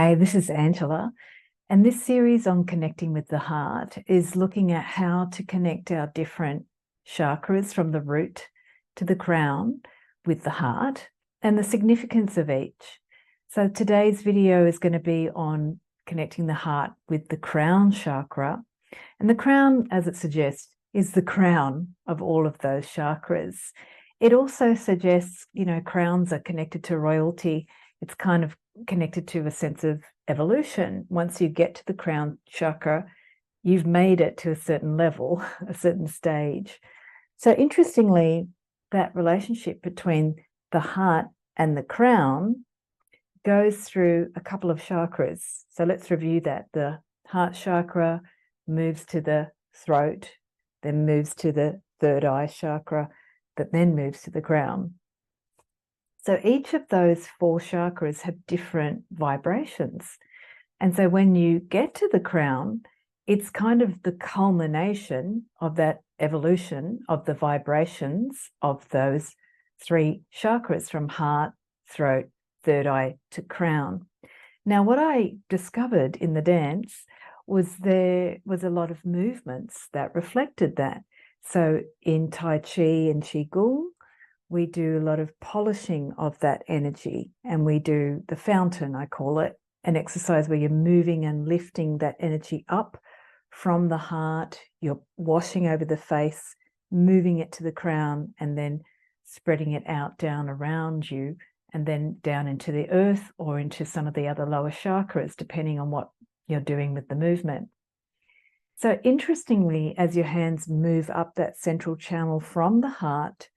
Hi, this is Angela, and this series on connecting with the heart is looking at how to connect our different chakras from the root to the crown with the heart and the significance of each. So today's video is going to be on connecting the heart with the crown chakra. And the crown, as it suggests, is the crown of all of those chakras. It also suggests, crowns are connected to royalty. It's kind of connected to a sense of evolution. Once you get to the crown chakra, you've made it to a certain level, a certain stage. So interestingly, that relationship between the heart and the crown goes through a couple of chakras. So let's review that. The heart chakra moves to the throat, then moves to the third eye chakra, that then moves to the crown. So each of those four chakras have different vibrations. And so when you get to the crown, it's kind of the culmination of that evolution of the vibrations of those three chakras, from heart, throat, third eye to crown. Now, what I discovered in the dance was there was a lot of movements that reflected that. So in Tai Chi and Qigong, we do a lot of polishing of that energy, and we do the fountain, I call it, an exercise where you're moving and lifting that energy up from the heart. You're washing over the face, moving it to the crown, and then spreading it out down around you, and then down into the earth or into some of the other lower chakras, depending on what you're doing with the movement. So interestingly, as your hands move up that central channel from the heart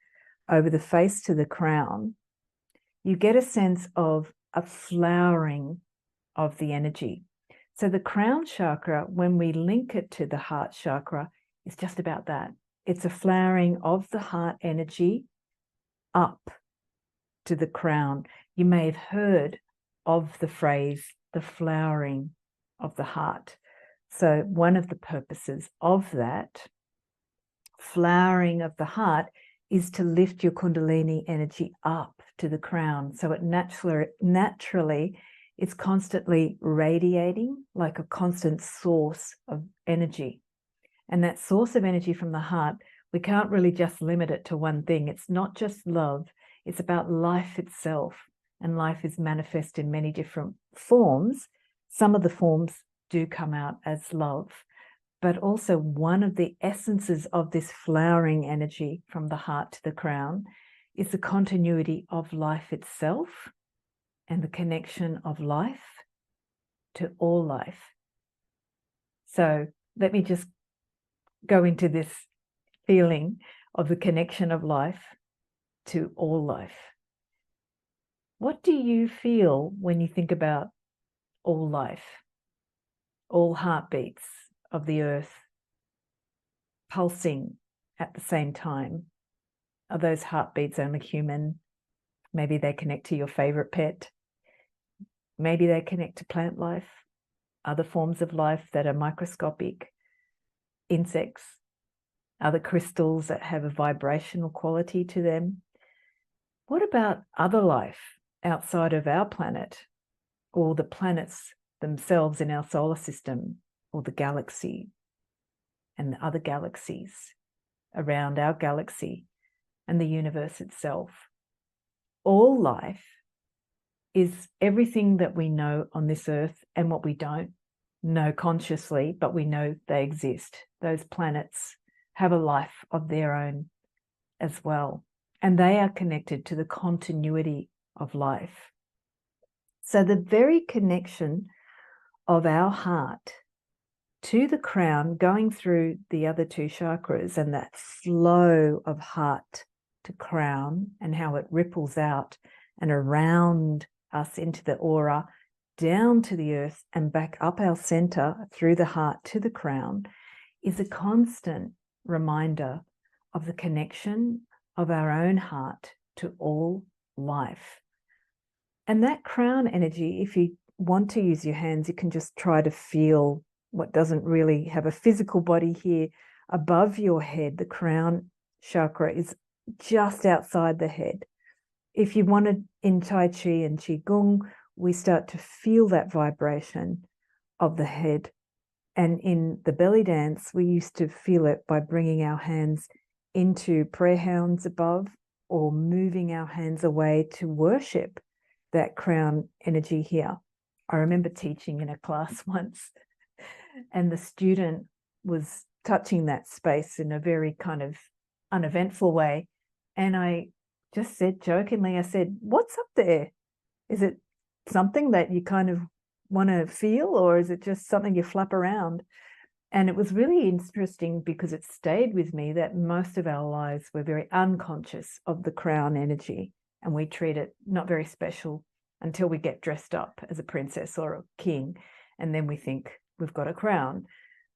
over the face to the crown, you get a sense of a flowering of the energy. So the crown chakra, when we link it to the heart chakra, is just about that. It's a flowering of the heart energy up to the crown. You may have heard of the phrase, the flowering of the heart. So one of the purposes of that flowering of the heart is to lift your Kundalini energy up to the crown. So it naturally is constantly radiating like a constant source of energy. And that source of energy from the heart, we can't really just limit it to one thing. It's not just love. It's about life itself. And life is manifest in many different forms. Some of the forms do come out as love. But also one of the essences of this flowering energy from the heart to the crown is the continuity of life itself and the connection of life to all life. So let me just go into this feeling of the connection of life to all life. What do you feel when you think about all life, all heartbeats of the earth pulsing at the same time? Are those heartbeats only human? Maybe they connect to your favorite pet. Maybe they connect to plant life, other forms of life that are microscopic, insects, other crystals that have a vibrational quality to them. What about other life outside of our planet, or the planets themselves in our solar system, or the galaxy and the other galaxies around our galaxy and the universe itself? All life is everything that we know on this earth and what we don't know consciously, but we know they exist. Those planets have a life of their own as well, and they are connected to the continuity of life. So the very connection of our heart to the crown, going through the other two chakras, and that flow of heart to crown and how it ripples out and around us into the aura, down to the earth and back up our center through the heart to the crown, is a constant reminder of the connection of our own heart to all life. And that crown energy, if you want to use your hands, you can just try to feel what doesn't really have a physical body here above your head. The crown chakra is just outside the head. If you wanted, in Tai Chi and Qigong, we start to feel that vibration of the head. And in the belly dance, we used to feel it by bringing our hands into prayer hands above, or moving our hands away to worship that crown energy here. I remember teaching in a class once, and the student was touching that space in a very kind of uneventful way. And I just said jokingly, I said, "What's up there? Is it something that you kind of want to feel, or is it just something you flap around?" And it was really interesting because it stayed with me that most of our lives we're very unconscious of the crown energy, and we treat it not very special until we get dressed up as a princess or a king, and then we think we've got a crown.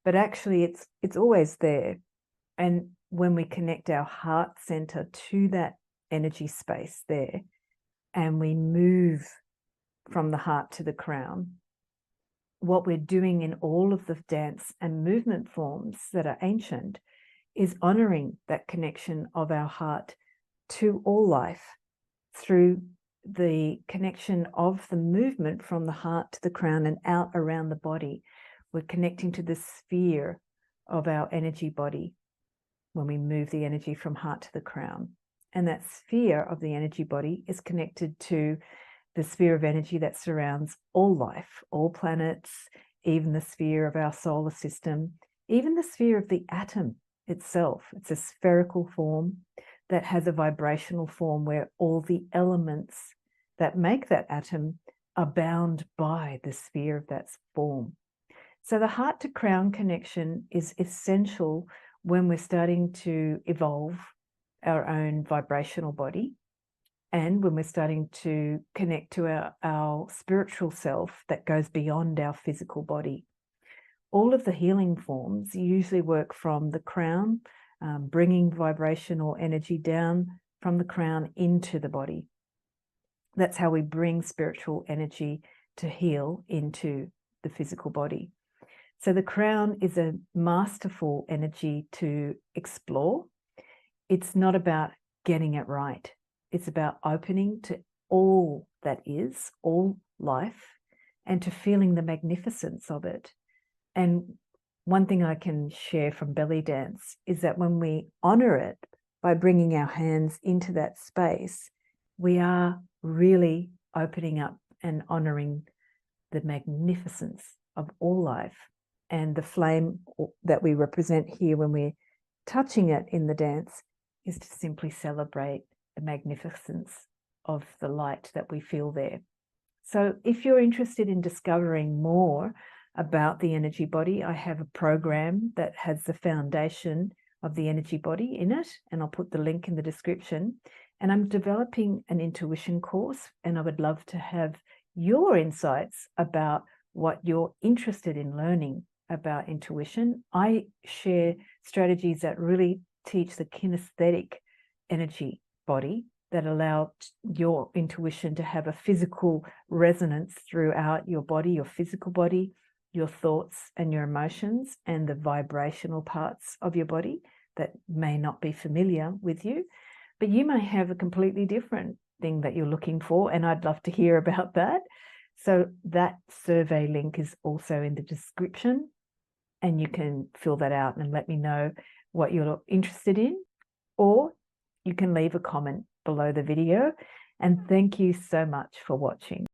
But actually it's always there. And when we connect our heart center to that energy space there, and we move from the heart to the crown, what we're doing in all of the dance and movement forms that are ancient is honoring that connection of our heart to all life through the connection of the movement from the heart to the crown and out around the body. We're connecting to the sphere of our energy body when we move the energy from heart to the crown. And that sphere of the energy body is connected to the sphere of energy that surrounds all life, all planets, even the sphere of our solar system, even the sphere of the atom itself. It's a spherical form that has a vibrational form where all the elements that make that atom are bound by the sphere of that form. So the heart to crown connection is essential when we're starting to evolve our own vibrational body, and when we're starting to connect to our spiritual self that goes beyond our physical body. All of the healing forms usually work from the crown, bringing vibrational energy down from the crown into the body. That's how we bring spiritual energy to heal into the physical body. So the crown is a masterful energy to explore. It's not about getting it right. It's about opening to all that is, all life, and to feeling the magnificence of it. And one thing I can share from belly dance is that when we honor it by bringing our hands into that space, we are really opening up and honoring the magnificence of all life. And the flame that we represent here when we're touching it in the dance is to simply celebrate the magnificence of the light that we feel there. So if you're interested in discovering more about the energy body, I have a program that has the foundation of the energy body in it, and I'll put the link in the description. And I'm developing an intuition course, and I would love to have your insights about what you're interested in learning about intuition. I share strategies that really teach the kinesthetic energy body that allow your intuition to have a physical resonance throughout your body, your physical body, your thoughts and your emotions, and the vibrational parts of your body that may not be familiar with you. But you may have a completely different thing that you're looking for, and I'd love to hear about that. So that survey link is also in the description, and you can fill that out and let me know what you're interested in, or you can leave a comment below the video. And thank you so much for watching.